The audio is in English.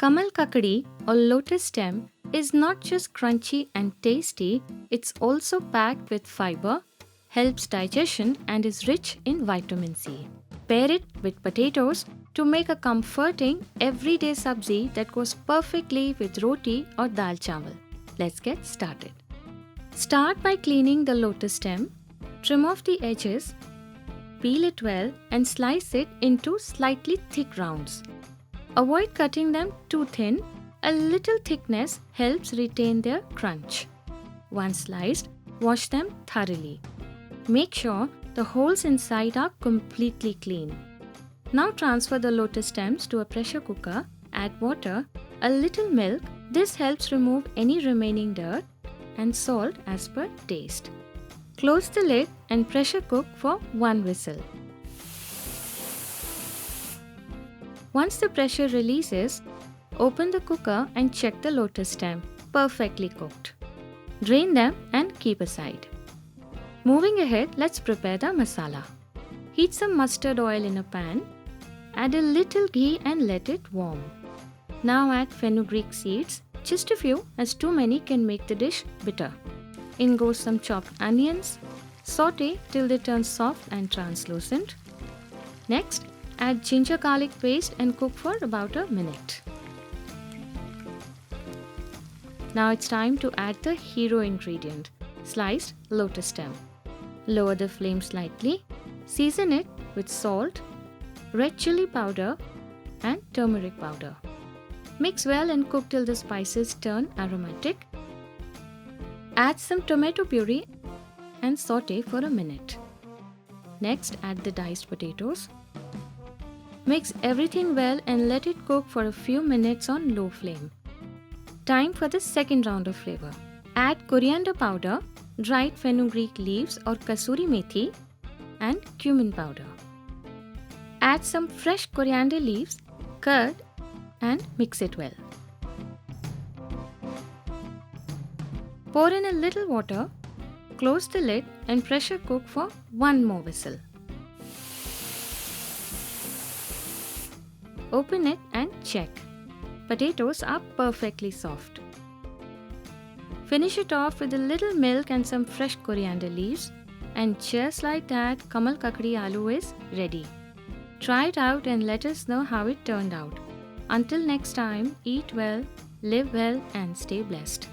Kamal Kakdi or lotus stem is not just crunchy and tasty, it's also packed with fiber, helps digestion and is rich in vitamin C. Pair it with potatoes to make a comforting everyday sabzi that goes perfectly with roti or dal chawal. Let's get started. Start by cleaning the lotus stem, trim off the edges, peel it well and slice it into slightly thick rounds. Avoid cutting them too thin. A little thickness helps retain their crunch. Once sliced, wash them thoroughly. Make sure the holes inside are completely clean. Now transfer the lotus stems to a pressure cooker, add water, a little milk. This helps remove any remaining dirt and salt as per taste. Close the lid and pressure cook for 1 whistle. Once the pressure releases, open the cooker and check the lotus stem, perfectly cooked. Drain them and keep aside. Moving ahead, let's prepare the masala. Heat some mustard oil in a pan. Add a little ghee and let it warm. Now add fenugreek seeds, just a few as too many can make the dish bitter. In goes some chopped onions. Saute till they turn soft and translucent. Next, add ginger garlic paste and cook for about a minute. Now it's time to add the hero ingredient, sliced lotus stem. Lower the flame slightly. Season it with salt, red chili powder and turmeric powder. Mix well and cook till the spices turn aromatic. Add some tomato puree and saute for a minute. Next, add the diced potatoes. Mix everything well and let it cook for a few minutes on low flame. Time for the second round of flavor. Add coriander powder, dried fenugreek leaves or kasuri methi and cumin powder. Add some fresh coriander leaves, curd and mix it well. Pour in a little water, close the lid and pressure cook for 1 more whistle. Open it and check. Potatoes are perfectly soft. Finish it off with a little milk and some fresh coriander leaves, and just like that, Kamal Kakdi Aloo is ready. Try it out and let us know how it turned out. Until next time, eat well, live well and stay blessed.